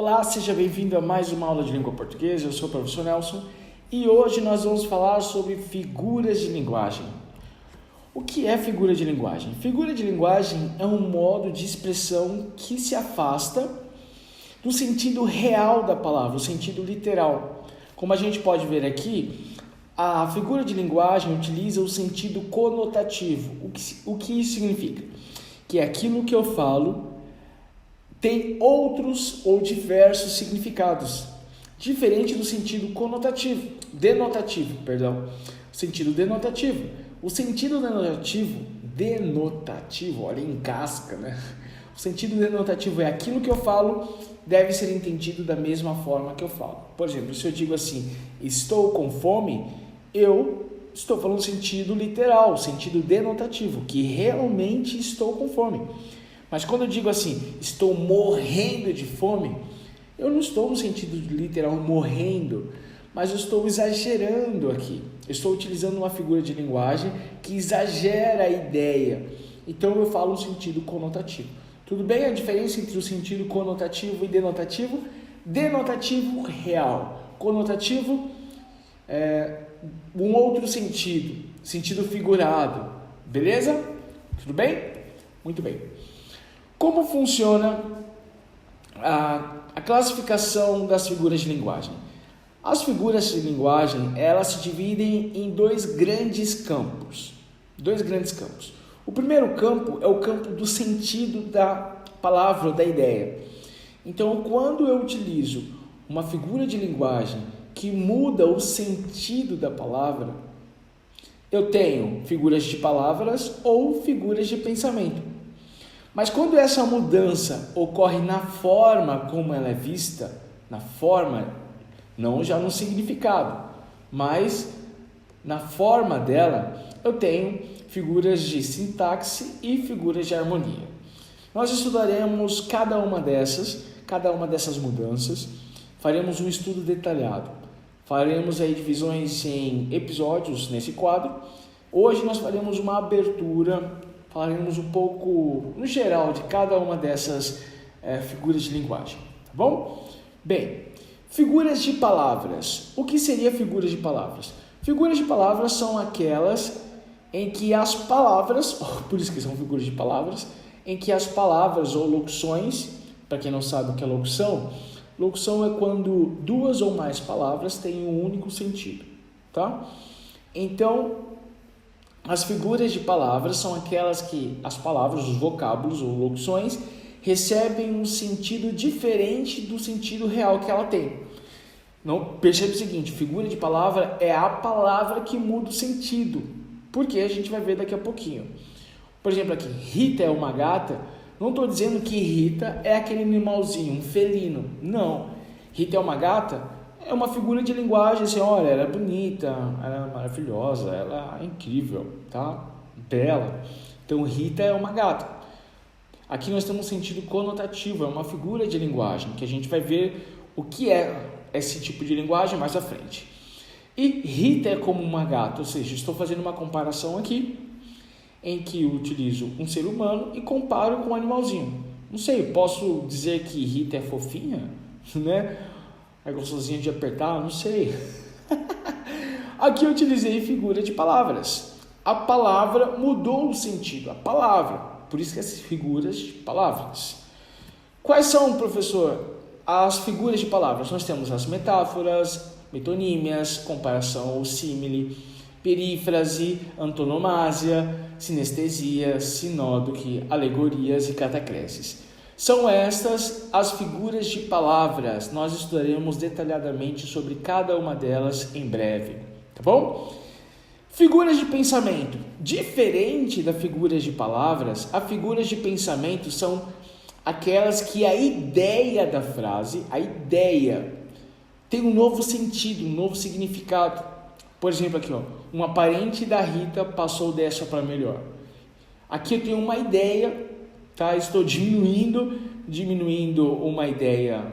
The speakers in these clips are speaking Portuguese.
Olá, seja bem-vindo a mais uma aula de língua portuguesa. Eu sou o professor Nelson e hoje nós vamos falar sobre figuras de linguagem. O que é figura de linguagem? Figura de linguagem é um modo de expressão que se afasta do sentido real da palavra, o sentido literal. Como a gente pode ver aqui, a figura de linguagem utiliza o sentido conotativo. O que isso significa? Que aquilo que eu falo tem outros ou diversos significados, diferente do sentido denotativo. O sentido denotativo. O sentido denotativo, olha, encasca, né? O sentido denotativo é aquilo que eu falo deve ser entendido da mesma forma que eu falo. Por exemplo, se eu digo assim, estou com fome, eu estou falando sentido literal, sentido denotativo, que realmente estou com fome. Mas quando eu digo assim, estou morrendo de fome, eu não estou no sentido literal morrendo, mas eu estou exagerando aqui. Eu estou utilizando uma figura de linguagem que exagera a ideia. Então eu falo um sentido conotativo. Tudo bem a diferença entre o sentido conotativo e denotativo? Denotativo real. Conotativo é um outro sentido, sentido figurado. Beleza? Tudo bem? Muito bem. Como funciona a classificação das figuras de linguagem? As figuras de linguagem, elas se dividem em dois grandes campos. O primeiro campo é o campo do sentido da palavra ou da ideia. Então, quando eu utilizo uma figura de linguagem que muda o sentido da palavra, eu tenho figuras de palavras ou figuras de pensamento. Mas quando essa mudança ocorre na forma como ela é vista, na forma, não já no significado, mas na forma dela, eu tenho figuras de sintaxe e figuras de harmonia. Nós estudaremos cada uma dessas mudanças, faremos um estudo detalhado, faremos aí divisões em episódios nesse quadro. Hoje nós faremos uma abertura, falaremos um pouco, no geral, de cada uma dessas figuras de linguagem, tá bom? Bem, figuras de palavras. O que seria figuras de palavras? Figuras de palavras são aquelas em que as palavras, por isso que são figuras de palavras, em que as palavras ou locuções, para quem não sabe o que é locução é quando duas ou mais palavras têm um único sentido, tá? Então, as figuras de palavras são aquelas que as palavras, os vocábulos ou locuções recebem um sentido diferente do sentido real que ela tem. Não, percebe o seguinte, figura de palavra é a palavra que muda o sentido, porque a gente vai ver daqui a pouquinho. Por exemplo aqui, Rita é uma gata, não estou dizendo que Rita é aquele animalzinho, um felino, não. Rita é uma gata é uma figura de linguagem, assim, olha, ela é bonita, ela é maravilhosa, ela é incrível, tá? Bela. Então, Rita é uma gata. Aqui nós temos um sentido conotativo, é uma figura de linguagem, que a gente vai ver o que é esse tipo de linguagem mais à frente. E Rita é como uma gata, ou seja, estou fazendo uma comparação aqui, em que eu utilizo um ser humano e comparo com um animalzinho. Não sei, posso dizer que Rita é fofinha, né? É gostosinha de apertar? Não sei. Aqui eu utilizei figura de palavras. A palavra mudou o sentido, a palavra. Por isso que essas figuras de palavras. Quais são, professor, as figuras de palavras? Nós temos as metáforas, metonímias, comparação ou símile, perífrase, antonomásia, sinestesia, sinódoque, alegorias e catacreses. São estas as figuras de palavras. Nós estudaremos detalhadamente sobre cada uma delas em breve, tá bom? Figuras de pensamento. Diferente das figuras de palavras, as figuras de pensamento são aquelas que a ideia da frase, a ideia, tem um novo sentido, um novo significado. Por exemplo, aqui, ó, uma parente da Rita passou dessa para melhor. Aqui eu tenho uma ideia, tá? Estou diminuindo uma ideia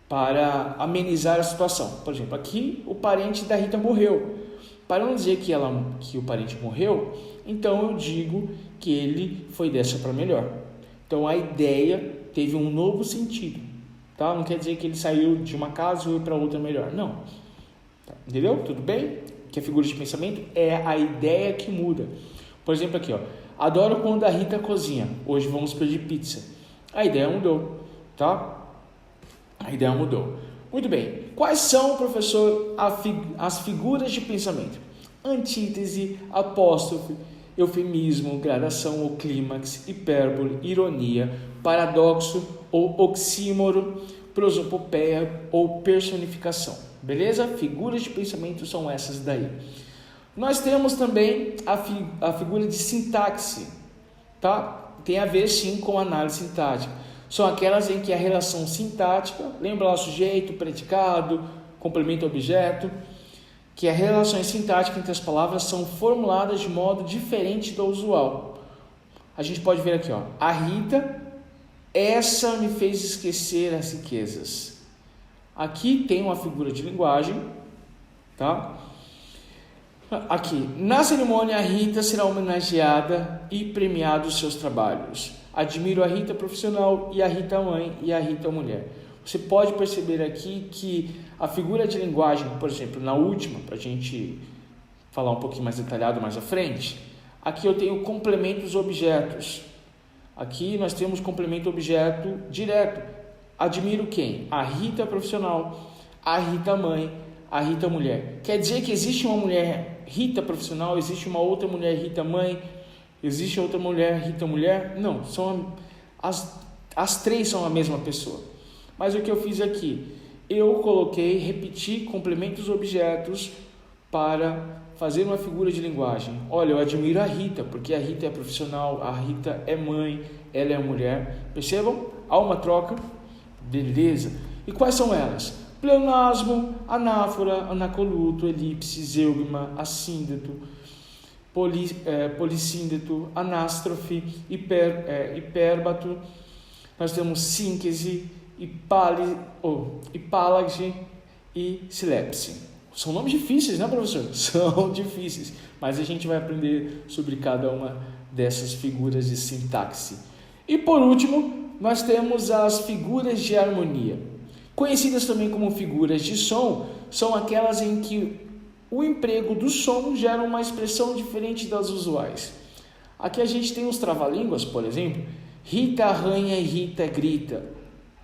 para amenizar a situação. Por exemplo, aqui o parente da Rita morreu. Para não dizer que o parente morreu, então eu digo que ele foi dessa para melhor. Então a ideia teve um novo sentido, tá? Não quer dizer que ele saiu de uma casa e foi para outra melhor, não. Tá. Entendeu? Tudo bem? Que a figura de pensamento é a ideia que muda. Por exemplo, aqui, ó. Adoro quando a Rita cozinha. Hoje vamos pedir pizza. A ideia mudou, tá? A ideia mudou. Muito bem. Quais são, professor, as figuras de pensamento? Antítese, apóstrofe, eufemismo, gradação ou clímax, hipérbole, ironia, paradoxo ou oxímoro, prosopopeia ou personificação. Beleza? Figuras de pensamento são essas daí. Nós temos também a figura de sintaxe, tá? Tem a ver sim com análise sintática. São aquelas em que a relação sintática, lembra lá sujeito, predicado, complemento, objeto, que as relações sintáticas entre as palavras são formuladas de modo diferente do usual. A gente pode ver aqui, ó, a Rita, essa me fez esquecer as riquezas. Aqui tem uma figura de linguagem, tá? Aqui, na cerimônia a Rita será homenageada e premiada os seus trabalhos. Admiro a Rita profissional e a Rita mãe e a Rita mulher. Você pode perceber aqui que a figura de linguagem, por exemplo, na última, para a gente falar um pouquinho mais detalhado mais à frente, aqui eu tenho complementos objetos. Aqui nós temos complemento objeto direto. Admiro quem? A Rita profissional, a Rita mãe, a Rita mulher. Quer dizer que existe uma mulher Rita profissional, existe uma outra mulher Rita mãe, existe outra mulher Rita mulher? Não, são as três são a mesma pessoa. Mas o que eu fiz aqui? Eu repeti complementos objetos para fazer uma figura de linguagem. Olha, eu admiro a Rita, porque a Rita é profissional, a Rita é mãe, ela é mulher. Percebam? Há uma troca. Beleza. E quais são elas? Pleonasmo, anáfora, anacoluto, elipse, zeugma, assíndeto, polissíndeto, anástrofe, hipérbato. Nós temos síntese, hipálage e silepse. São nomes difíceis, né, professor? São difíceis, mas a gente vai aprender sobre cada uma dessas figuras de sintaxe. E por último, nós temos as figuras de harmonia. Conhecidas também como figuras de som, são aquelas em que o emprego do som gera uma expressão diferente das usuais. Aqui a gente tem os trava-línguas, por exemplo, Rita arranha e Rita grita,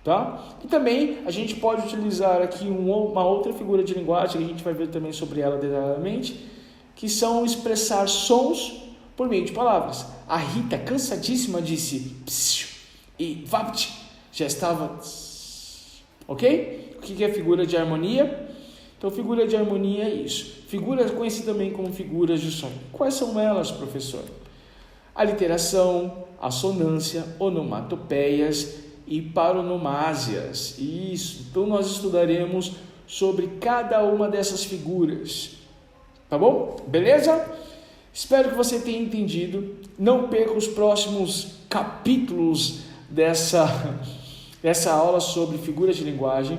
tá? E também a gente pode utilizar aqui uma outra figura de linguagem, que a gente vai ver também sobre ela detalhadamente, que são expressar sons por meio de palavras. A Rita, cansadíssima, disse psiu, e vapt, já estava... Ok? O que é figura de harmonia? Então, figura de harmonia é isso. Figuras conhecidas também como figuras de som. Quais são elas, professor? A literação, assonância, onomatopeias e paronomásias. Isso. Então, nós estudaremos sobre cada uma dessas figuras. Tá bom? Beleza? Espero que você tenha entendido. Não perca os próximos capítulos dessa aula sobre figuras de linguagem.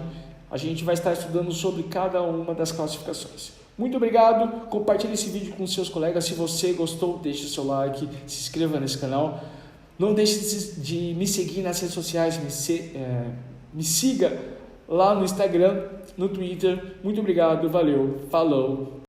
A gente vai estar estudando sobre cada uma das classificações. Muito obrigado, compartilhe esse vídeo com seus colegas. Se você gostou, deixe o seu like, se inscreva nesse canal. Não deixe de me seguir nas redes sociais, me siga lá no Instagram, no Twitter. Muito obrigado, valeu, falou.